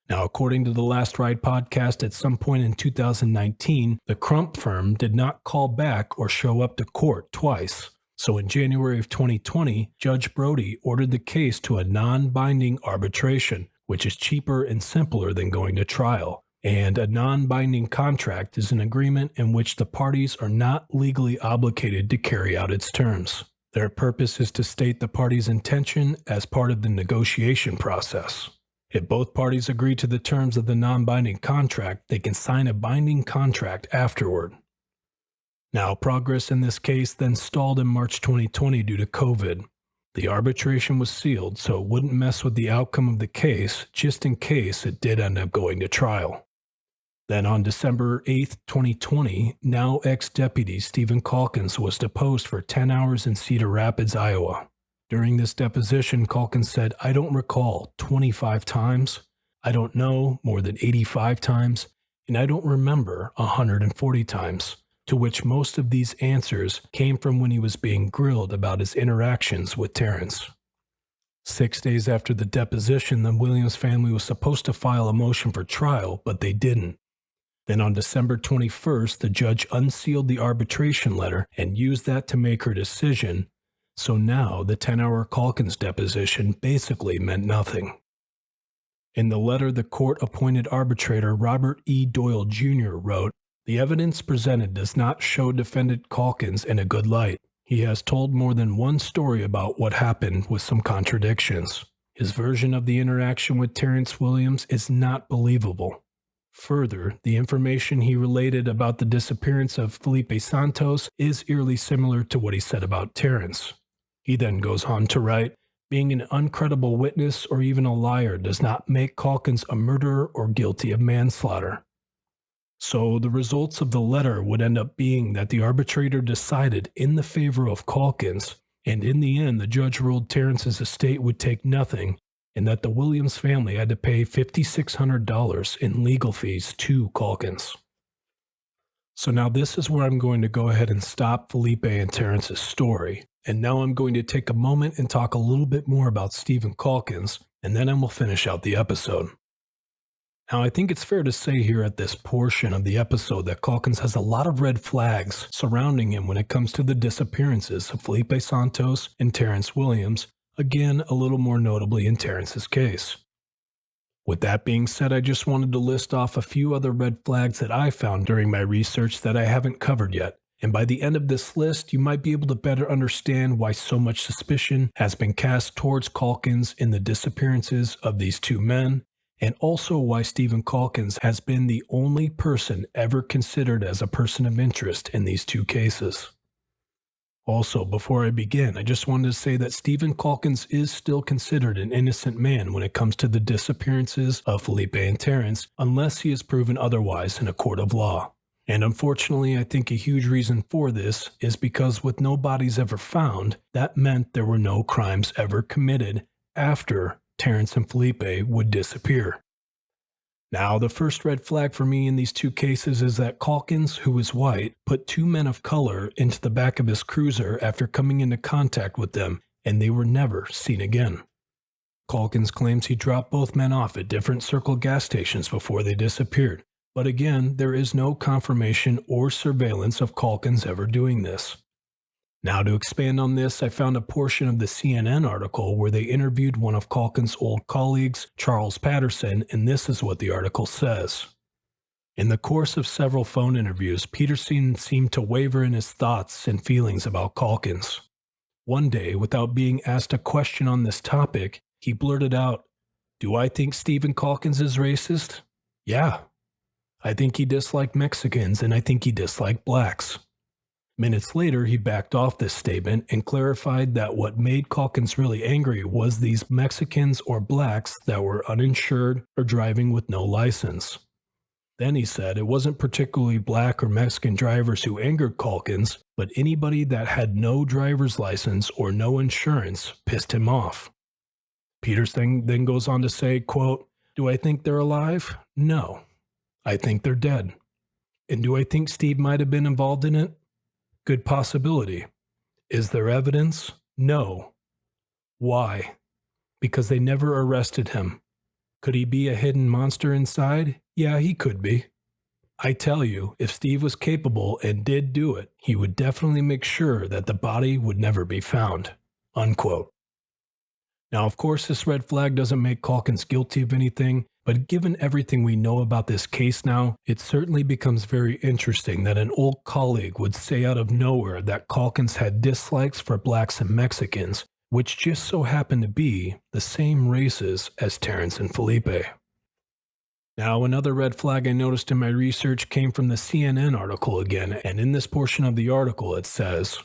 Now, according to the Last Ride podcast, at some point in 2019, the Crump firm did not call back or show up to court twice. So in January of 2020, Judge Brody ordered the case to a non-binding arbitration, which is cheaper and simpler than going to trial. And a non-binding contract is an agreement in which the parties are not legally obligated to carry out its terms. Their purpose is to state the parties' intention as part of the negotiation process. If both parties agree to the terms of the non-binding contract, they can sign a binding contract afterward. Now, progress in this case then stalled in March 2020 due to COVID. The arbitration was sealed, so it wouldn't mess with the outcome of the case, just in case it did end up going to trial. Then on December 8, 2020, now ex-deputy Stephen Calkins was deposed for 10 hours in Cedar Rapids, Iowa. During this deposition, Calkins said, "I don't recall 25 times, I don't know more than 85 times, and I don't remember 140 times. To which most of these answers came from when he was being grilled about his interactions with Terrance. 6 days after the deposition, the Williams family was supposed to file a motion for trial, but they didn't. Then on December 21st, the judge unsealed the arbitration letter and used that to make her decision, so now the 10-hour Calkins deposition basically meant nothing. In the letter, the court-appointed arbitrator Robert E. Doyle Jr. wrote, "The evidence presented does not show defendant Calkins in a good light. He has told more than one story about what happened with some contradictions. His version of the interaction with Terrance Williams is not believable. Further, the information he related about the disappearance of Felipe Santos is eerily similar to what he said about Terrance." He then goes on to write, "Being an uncredible witness or even a liar does not make Calkins a murderer or guilty of manslaughter." So the results of the letter would end up being that the arbitrator decided in the favor of Calkins, and in the end the judge ruled Terrance's estate would take nothing, and that the Williams family had to pay $5,600 in legal fees to Calkins. So now this is where I'm going to go ahead and stop Felipe and Terrance's story, and now I'm going to take a moment and talk a little bit more about Stephen Calkins, and then I will finish out the episode. Now, I think it's fair to say here at this portion of the episode that Calkins has a lot of red flags surrounding him when it comes to the disappearances of Felipe Santos and Terrance Williams, again, a little more notably in Terrance's case. With that being said, I just wanted to list off a few other red flags that I found during my research that I haven't covered yet. And by the end of this list, you might be able to better understand why so much suspicion has been cast towards Calkins in the disappearances of these two men, and also why Stephen Calkins has been the only person ever considered as a person of interest in these two cases. Also, before I begin, I just wanted to say that Stephen Calkins is still considered an innocent man when it comes to the disappearances of Felipe and Terrance, unless he is proven otherwise in a court of law. And unfortunately, I think a huge reason for this is because with no bodies ever found, that meant there were no crimes ever committed, after Terrance and Felipe would disappear. Now, the first red flag for me in these two cases is that Calkins, who is white, put two men of color into the back of his cruiser after coming into contact with them, and they were never seen again. Calkins claims he dropped both men off at different Circle gas stations before they disappeared, but again, there is no confirmation or surveillance of Calkins ever doing this. Now, to expand on this, I found a portion of the CNN article where they interviewed one of Calkins' old colleagues, Charles Patterson, and this is what the article says. In the course of several phone interviews, Peterson seemed to waver in his thoughts and feelings about Calkins. One day, without being asked a question on this topic, he blurted out, "Do I think Stephen Calkins is racist? Yeah. I think he disliked Mexicans and I think he disliked blacks." Minutes later, he backed off this statement and clarified that what made Calkins really angry was these Mexicans or blacks that were uninsured or driving with no license. Then he said it wasn't particularly black or Mexican drivers who angered Calkins, but anybody that had no driver's license or no insurance pissed him off. Peterson then goes on to say, quote, "Do I think they're alive? No. I think they're dead. And do I think Steve might have been involved in it? Good possibility. Is there evidence? No. Why? Because they never arrested him. Could he be a hidden monster inside? Yeah, he could be. I tell you, if Steve was capable and did do it, he would definitely make sure that the body would never be found." Unquote. Now, of course, this red flag doesn't make Calkins guilty of anything, but given everything we know about this case now, it certainly becomes very interesting that an old colleague would say out of nowhere that Calkins had dislikes for blacks and Mexicans, which just so happened to be the same races as Terrance and Felipe. Now, another red flag I noticed in my research came from the CNN article again, and in this portion of the article it says,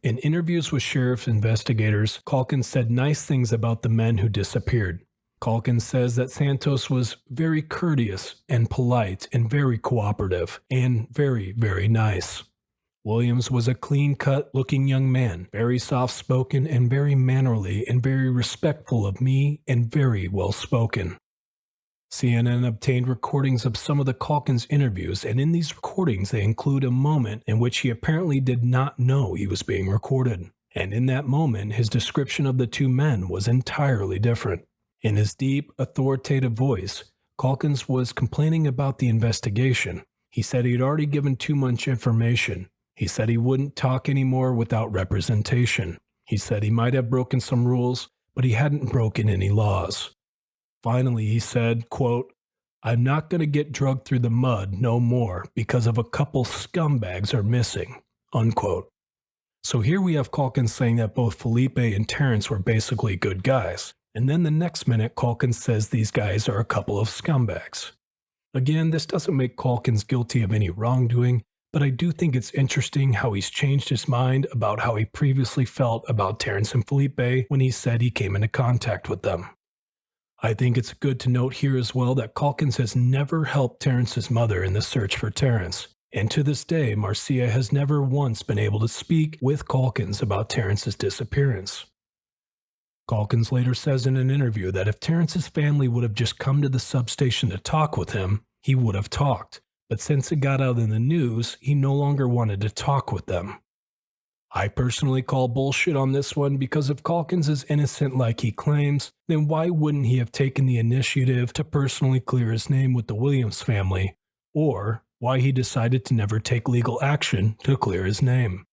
"In interviews with sheriff investigators, Calkins said nice things about the men who disappeared. Calkins says that Santos was very courteous and polite and very cooperative and very, very nice. Williams was a clean-cut looking young man, very soft-spoken and very mannerly and very respectful of me and very well-spoken." CNN obtained recordings of some of the Calkins interviews, and in these recordings they include a moment in which he apparently did not know he was being recorded. And in that moment, his description of the two men was entirely different. In his deep, authoritative voice, Calkins was complaining about the investigation. He said he had already given too much information. He said he wouldn't talk anymore without representation. He said he might have broken some rules, but he hadn't broken any laws. Finally, he said, quote, "I'm not going to get drugged through the mud no more because of a couple scumbags are missing." Unquote. So here we have Calkins saying that both Felipe and Terrance were basically good guys. And then the next minute, Calkins says these guys are a couple of scumbags. Again, this doesn't make Calkins guilty of any wrongdoing, but I do think it's interesting how he's changed his mind about how he previously felt about Terrance and Felipe when he said he came into contact with them. I think it's good to note here as well that Calkins has never helped Terrance's mother in the search for Terrance, and to this day, Marcia has never once been able to speak with Calkins about Terrance's disappearance. Calkins later says in an interview that if Terrance's family would have just come to the substation to talk with him, he would have talked, but since it got out in the news, he no longer wanted to talk with them. I personally call bullshit on this one because if Calkins is innocent like he claims, then why wouldn't he have taken the initiative to personally clear his name with the Williams family, or why he decided to never take legal action to clear his name?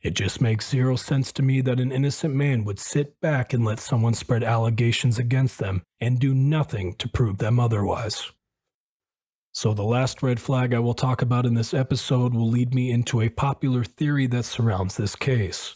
It just makes zero sense to me that an innocent man would sit back and let someone spread allegations against them and do nothing to prove them otherwise. So the last red flag I will talk about in this episode will lead me into a popular theory that surrounds this case.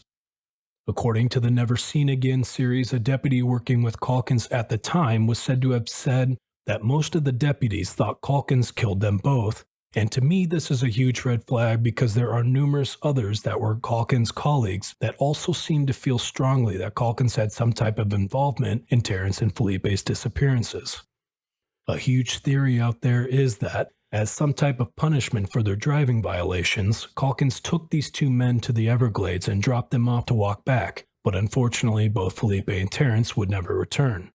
According to the Never Seen Again series, a deputy working with Calkins at the time was said to have said that most of the deputies thought Calkins killed them both, and to me this is a huge red flag because there are numerous others that were Calkins' colleagues that also seemed to feel strongly that Calkins had some type of involvement in Terrance and Felipe's disappearances. A huge theory out there is that, as some type of punishment for their driving violations, Calkins took these two men to the Everglades and dropped them off to walk back, but unfortunately both Felipe and Terrance would never return.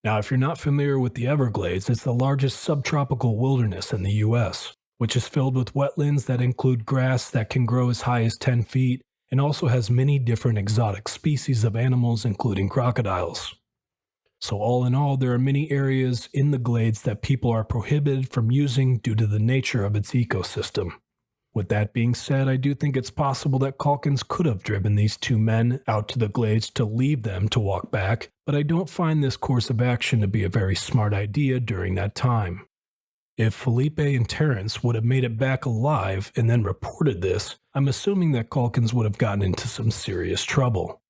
Now, if you're not familiar with the Everglades, it's the largest subtropical wilderness in the US, which is filled with wetlands that include grass that can grow as high as 10 feet and also has many different exotic species of animals, including crocodiles. So all in all, there are many areas in the glades that people are prohibited from using due to the nature of its ecosystem. With that being said, I do think it's possible that Calkins could have driven these two men out to the glades to leave them to walk back, but I don't find this course of action to be a very smart idea during that time. If Felipe and Terrance would have made it back alive and then reported this, I'm assuming that Calkins would have gotten into some serious trouble.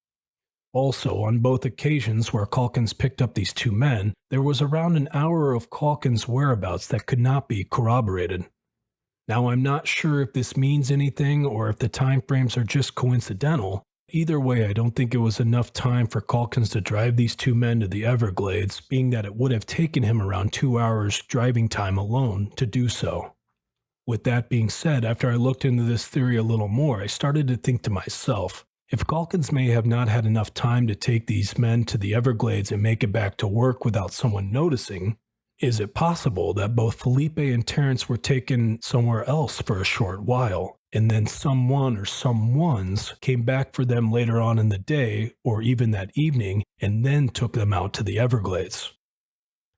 Also, on both occasions where Calkins picked up these two men, there was around an hour of Calkins' whereabouts that could not be corroborated. Now, I'm not sure if this means anything or if the time frames are just coincidental. Either way, I don't think it was enough time for Calkins to drive these two men to the Everglades, being that it would have taken him around 2 hours driving time alone to do so. With that being said, after I looked into this theory a little more, I started to think to myself, if Calkins may have not had enough time to take these men to the Everglades and make it back to work without someone noticing, is it possible that both Felipe and Terrance were taken somewhere else for a short while, and then someone or someones came back for them later on in the day or even that evening and then took them out to the Everglades?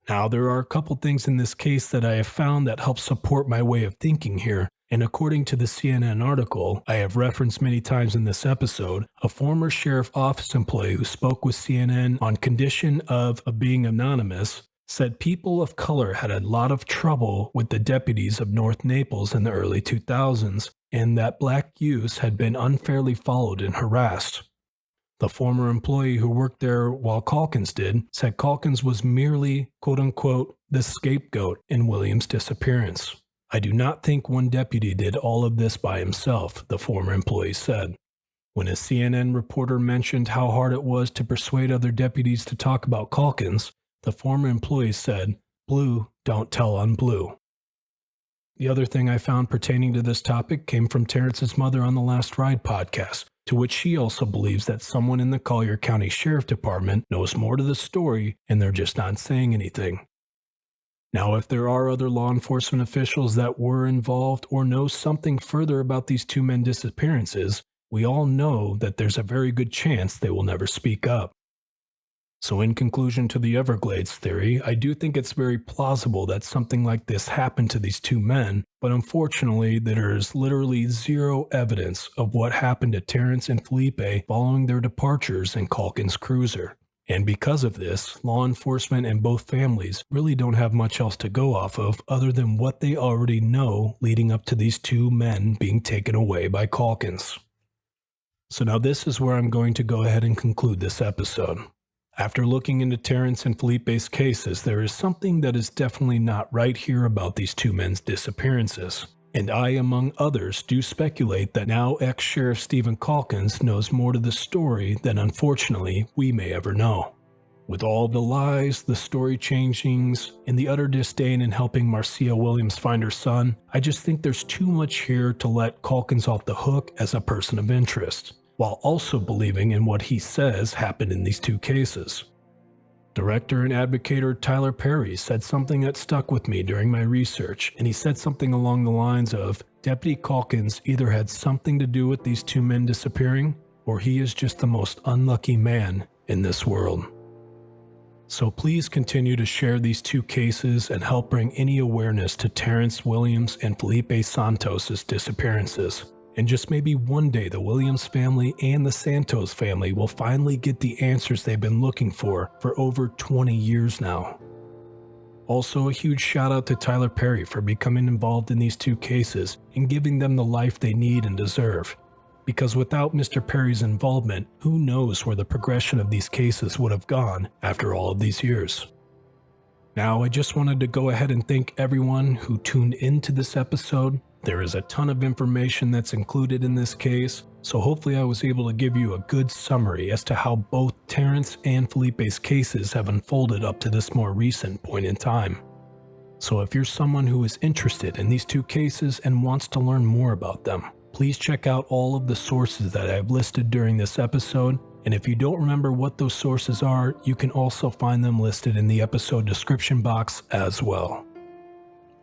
Now, there are a couple things in this case that I have found that help support my way of thinking here, and according to the CNN article I have referenced many times in this episode, a former sheriff office employee who spoke with CNN on condition of being anonymous said people of color had a lot of trouble with the deputies of North Naples in the early 2000s, and that black youths had been unfairly followed and harassed. The former employee who worked there while Calkins did said Calkins was merely, quote-unquote, the scapegoat in Williams' disappearance. I do not think one deputy did all of this by himself, the former employee said. When a CNN reporter mentioned how hard it was to persuade other deputies to talk about Calkins, the former employee said, "Blue don't tell on blue." The other thing I found pertaining to this topic came from Terrance's mother on the Last Ride podcast, to which she also believes that someone in the Collier County Sheriff Department knows more to the story and they're just not saying anything. Now, if there are other law enforcement officials that were involved or know something further about these two men's disappearances, we all know that there's a very good chance they will never speak up. So in conclusion to the Everglades theory, I do think it's very plausible that something like this happened to these two men, but unfortunately there is literally zero evidence of what happened to Terrance and Felipe following their departures in Calkins' cruiser. And because of this, law enforcement and both families really don't have much else to go off of other than what they already know leading up to these two men being taken away by Calkins. So now this is where I'm going to go ahead and conclude this episode. After looking into Terrance and Felipe's cases, there is something that is definitely not right here about these two men's disappearances. And I, among others, do speculate that now ex-Sheriff Stephen Calkins knows more to the story than unfortunately we may ever know. With all the lies, the story changings, and the utter disdain in helping Marcia Williams find her son, I just think there's too much here to let Calkins off the hook as a person of interest, while also believing in what he says happened in these two cases. Director and advocator Tyler Perry said something that stuck with me during my research, and he said something along the lines of, Deputy Calkins either had something to do with these two men disappearing, or he is just the most unlucky man in this world. So please continue to share these two cases and help bring any awareness to Terrance Williams and Felipe Santos' disappearances. And just maybe one day the Williams family and the Santos family will finally get the answers they've been looking for over 20 years now. Also, a huge shout out to Tyler Perry for becoming involved in these two cases and giving them the life they need and deserve. Because without Mr. Perry's involvement, who knows where the progression of these cases would have gone after all of these years. Now, I just wanted to go ahead and thank everyone who tuned into this episode. There is a ton of information that's included in this case, so hopefully I was able to give you a good summary as to how both Terrance and Felipe's cases have unfolded up to this more recent point in time. So if you're someone who is interested in these two cases and wants to learn more about them, please check out all of the sources that I've listed during this episode, And if you don't remember what those sources are, you can also find them listed in the episode description box as well.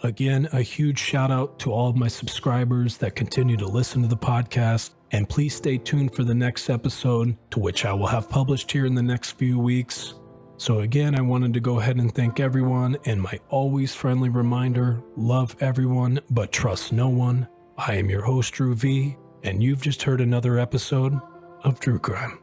Again, a huge shout out to all of my subscribers that continue to listen to the podcast, and please stay tuned for the next episode, to which I will have published here in the next few weeks. So again, I wanted to go ahead and thank everyone, and my always friendly reminder, love everyone but trust no one. I am your host, Drue V, and you've just heard another episode of Drue Crime.